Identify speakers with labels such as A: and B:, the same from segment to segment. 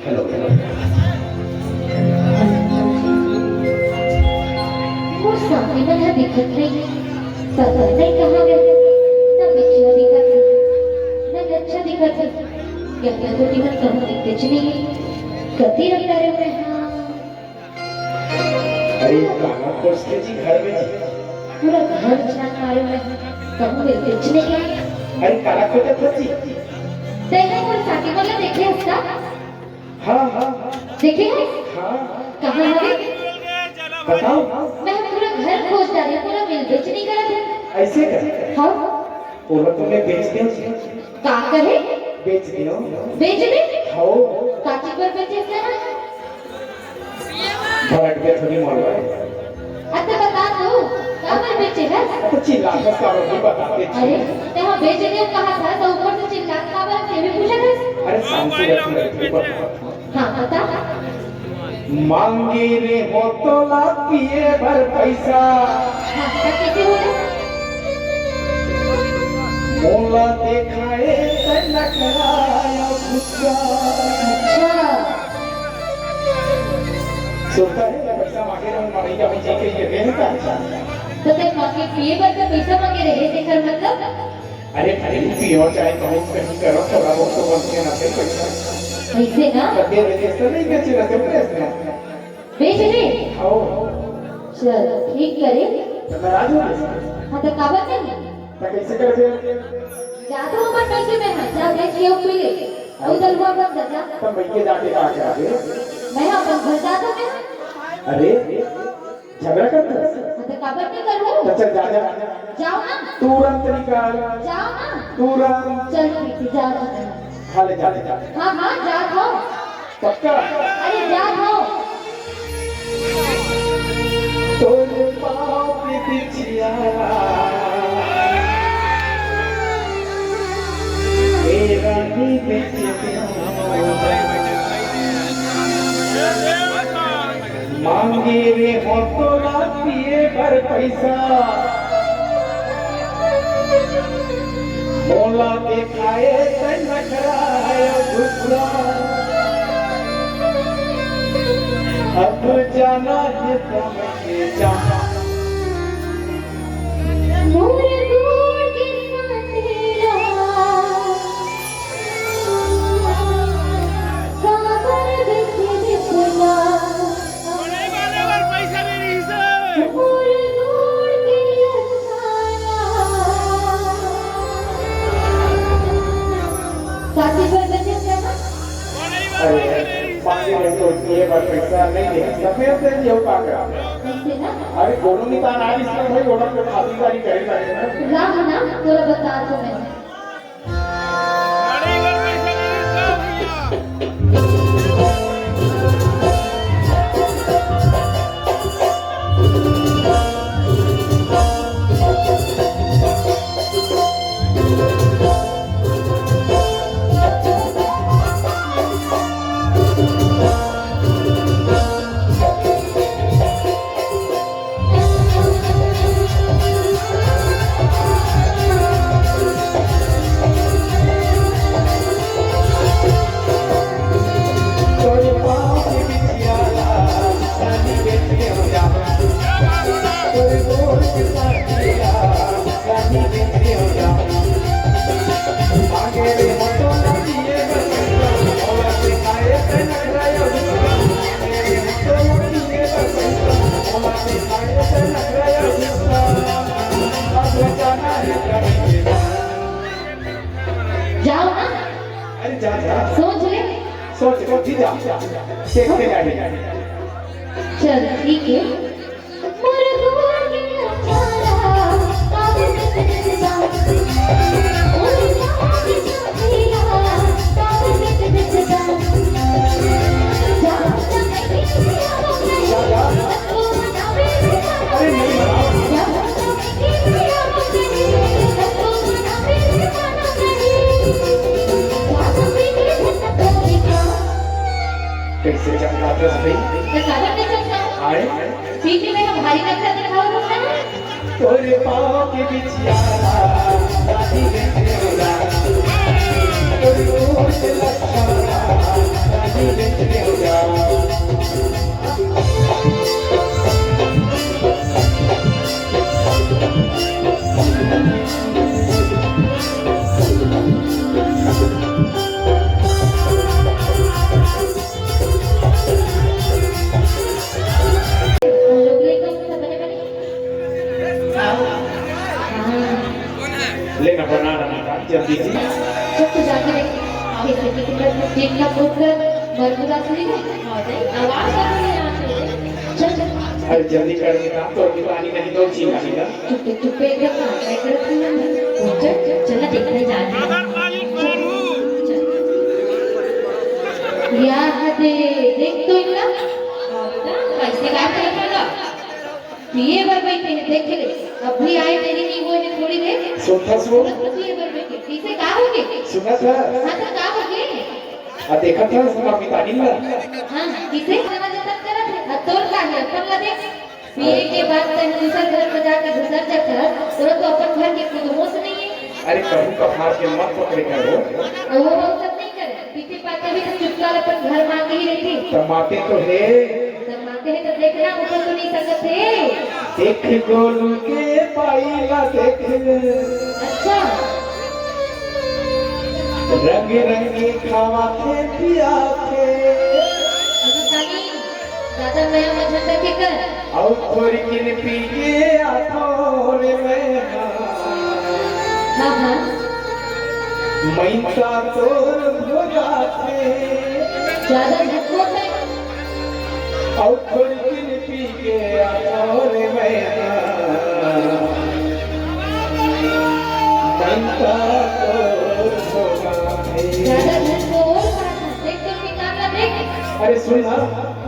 A: Hello hello
B: वो सामने वाला दिखत नहीं, पता नहीं कहाँ गया। ना बिछुआ दिखत है, ना गच्छा दिखत है। यहाँ तो दिखत कहाँ दिखते च नहीं। कति रखता रे मैं हाँ।
A: अरे काना पोस्टे जी घर में जी
B: पूरा घर छान मारे मैं कहाँ दिखते च नहीं।
A: अरे काला खोटे खोजी
B: देखा कोई साथी वाला देखे उसका?
A: हाँ हाँ
B: देखे हैं?
A: हाँ
B: कहाँ है?
A: बताओ
B: मैं पूरा घर खोज डाली, पूरा मिल बेच नहीं करा था।
A: ऐसे कर
B: हाँ?
A: पूरा तुम्हें बेच दियो
B: का करे?
A: बेच दियो
B: बेच दे?
A: हो
B: काची पर बेचे से ना?
A: भरट के थोड़ी मारवा है
B: अच्छा बता दो, कहाँ पर बेचे है?
A: तो चिल्ला कर कारो भी बताते
B: अरे, ते हम बेच दे कहा था तो ऊपर से चिल्ला का बात ये भी पूछा था?
A: अरे शांति रखी बता
B: हाँ बता।
A: मांगे रे हो तो ला पिए भर पैसा
B: हाँ बता कैसे हो रहा?
A: मोला देखाए तन कराया गुस्सा
B: अच्छा।
A: सुनता है पैसा मांगे रहे मांगे क्या मुझे के ये देने का
B: तो ते मांगे पिए पर का पैसा मांगे रहे थे कर मतलब?
A: अरे अरे पियो चाहे कहीं कहीं करो थोड़ा बहुत तो बनते ना फिर पैसा
B: ऐसे ना?
A: कभी विदेश तो नहीं बेचे रहते प्रेस में
B: बेच दे?
A: आओ
B: चल ठीक करे।
A: तो नाराज हो
B: हाँ तो काबा नहीं?
A: तो कैसे करते
B: जा तो ऊपर पैसे में हाँ जा बेच के ऊपर ले। उधर हुआ बंद जा।
A: तो भैया जाके आ गया
B: मैं अपन घर जा तो मैं।
A: अरे झगड़ा करते
B: हाँ तो काबा नहीं करूँ?
A: तो चल जा जा
B: जाओ ना।
A: तुरंत निकाल
B: जाओ ना।
A: तुरंत
B: चल ठीक है जाओ ना।
A: खा ले जा ले जा
B: हाँ हाँ जा दो।
A: पक्का
B: अरे जा दो।
A: तोरे पाँव पे बिछिया तेरा ही बिछिया मांगे रे हो तो ना पिए पर पैसा मोला दिखाए तन कराया गुस्सा अब जाना है तुम्हें जाना
B: मोरे दूर के साथीरा काबर बिछे बिछला मोरे दूर के सारा साथी पर बचे ना?
A: अरे पानी में तो ये बात पैसा नहीं है सफेद से ये पाकर
B: ऐसे ना?
A: अरे दोनों नितान आज इसमें भाई दोनों को खातिरदारी करेगा ना
B: राम ना थोड़ा बता दो मैं।
A: तोरे पाँव पे बिछिया रानी बेटे हो जा तोरे गोर के साथिया रानी बेटे हो जा आगे रे मोटो ना दिए बस और दिखाए तन कराया गुस्सा मेरे मोटो ना दिए बस और दिखाए तन कराया गुस्सा अब जाना है कभी
B: जाओ ना।
A: अरे जा जा
B: सोच ले।
A: सोच को जी जा देखते जाए
B: चल ठीक है। मोरे दूर के सारा काबर बिछे बिछला मोरे दूर के साथीरा काबर बिछे बिछला जा जा नहीं पिया मुझे
A: जा
B: तो बनावे रे
A: अरे नहीं बनाओ
B: जा नहीं पिया मुझे तो बनावे रे माना नहीं जा पीने भटक दिखा।
A: कैसे चलता दस भाई
B: तो काबर नहीं चलता?
A: आए
B: पीछे में हम भारी नक्शा दिखाओ ना।
A: तोरे पाँव के बिछिया रानी बेटे हो जा तोरे सोच लच्छा रानी बिच हो जा लेना बना रहा जल्दी से
B: चुप तो जाके रहे जैसे कि तुम ठीक ना बोलकर मरमुरा सुनी आवाज आ रही है यहाँ से चल चल
A: अरे जल्दी कर काम तो अभी पानी नहीं तो छीन आएगा
B: चुप चुप एकदम बैठ रखी चल चल देखने जाते हैं यार देख तो इनका कैसे काम करेगा ये बार बैठे हैं देख ले अभी आए तेरी नहीं हुए हैं थोड़ी देर
A: सुनता सुन
B: ये बार बैठे पीछे का होगे
A: सुना था
B: हां तो का होगे
A: आ देखा था उसका पिताजी ना
B: हां किसे समझ तक करा थे तोर का है अपन ला देख पिए के बाद से दूसर घर में जाके घुसर जाकर तो अपन घर के कोई होश नहीं है
A: अरे कभी कभार के मत पकड़े करो
B: वो सब नहीं करे पीछे पाते भी तो चुपचाप अपन घर मांग ही रहती
A: तमाते तो है
B: तमाते हैं तो देखना ऊपर तो नहीं सकते
A: देख गोलू के पाईला देख
B: अच्छा
A: रंग रंगे खावा के पिया के
B: खाली ज्यादा नया मजा के कर
A: और थोड़ी किन पी के आथोरे में
B: हां हां
A: मैसा तोर भोगा के
B: ज्यादा झटको है
A: और थोड़ी किन पी के आथोरे में मैसा तोर भोगा के
B: ज्यादा झटको और देख तो निकालना देख
A: अरे सुना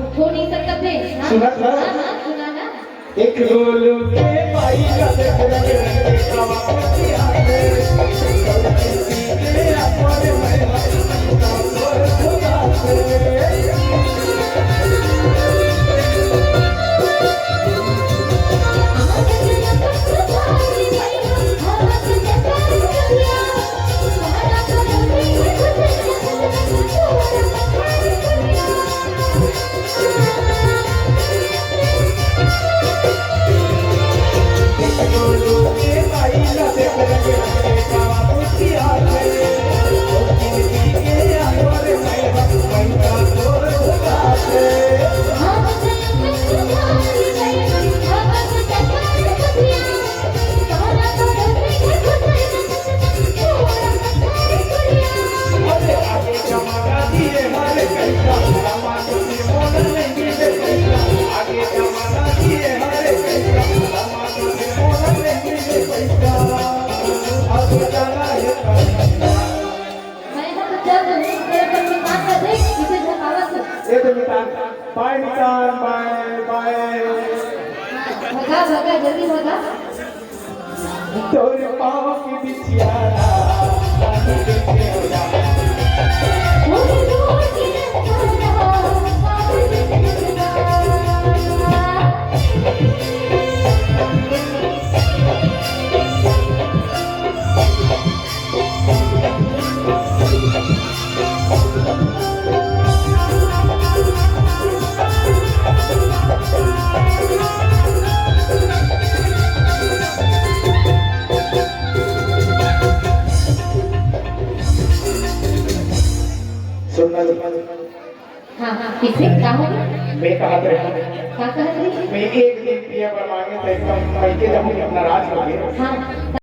B: उठो नहीं सकते हां
A: सुना था?
B: हां सुना ना
A: एक गोलू के पाई का देख रंग रंगे खावा के पिया के के आथोरे में मैसा तोर भोगा के बाय निकाल बाय बाय
B: भगा भगा जल्दी भगा
A: तोरे पाँव की बिछियारा रानी बिच हो जा
B: हाँ हाँ किसे क्या हो
A: मैं कहा था
B: क्या कह रही
A: मैं एक दिन पिया पर मांगे तो एकदम पैके जब अपना राज हो गया
B: हाँ